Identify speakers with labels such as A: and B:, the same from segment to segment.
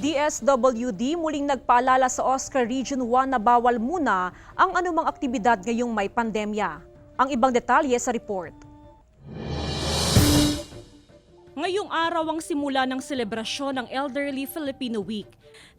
A: DSWD muling nagpaalala sa OSCA Region 1 na bawal muna ang anumang aktibidad ngayong may pandemya. Ang ibang detalye sa report. Ngayong araw ang simula ng selebrasyon ng Elderly Filipino Week.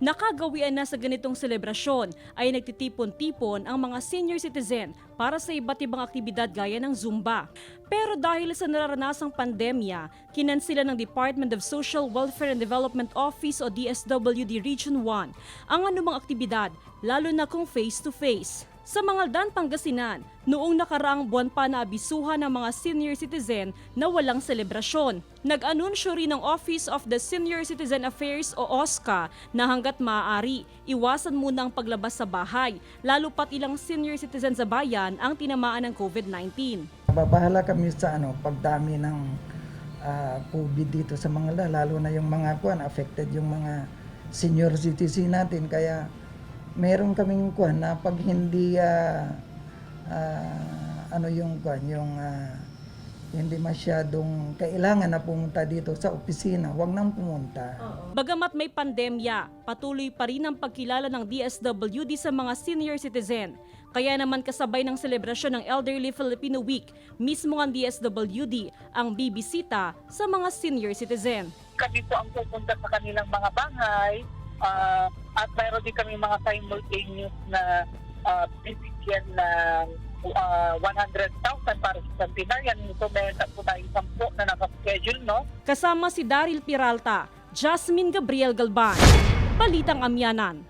A: Nakagawian na sa ganitong selebrasyon ay nagtitipon-tipon ang mga senior citizen para sa iba't ibang aktibidad gaya ng Zumba. Pero dahil sa nararanasang pandemya, kinansila ng Department of Social Welfare and Development Office o DSWD Region 1 ang anumang aktibidad, lalo na kung face-to-face. Sa Mangaldan, Pangasinan, noong nakaraang buwan pa na abisuhan ng mga senior citizen na walang selebrasyon. Nag-anunsyo rin ng Office of the Senior Citizen Affairs o OSCA na hanggat maaari, iwasan muna ang paglabas sa bahay, lalo pat ilang senior citizen sa bayan ang tinamaan ng COVID-19.
B: Babahala kami sa pagdami ng COVID dito sa Mangaldan, lalo na yung mga affected yung mga senior citizen natin, kaya meron kaming na pag hindi hindi masyadong kailangan na pumunta dito sa opisina, huwag nang pumunta.
A: Bagamat may pandemya, patuloy pa rin ang pagkilala ng DSWD sa mga senior citizen. Kaya naman kasabay ng selebrasyon ng Elderly Filipino Week, mismo ang DSWD ang bibisita sa mga senior citizen.
C: Kami po ang pupunta sa kanilang mga bahay, at mayroon din kami mga simultaneous na bibigyan ng 100,000 para sa centenarian. So meron po tayo 10 na nakaschedule, no?
A: Kasama si Daryl Peralta, Jasmine Gabriel Galban, Balitang Amianan.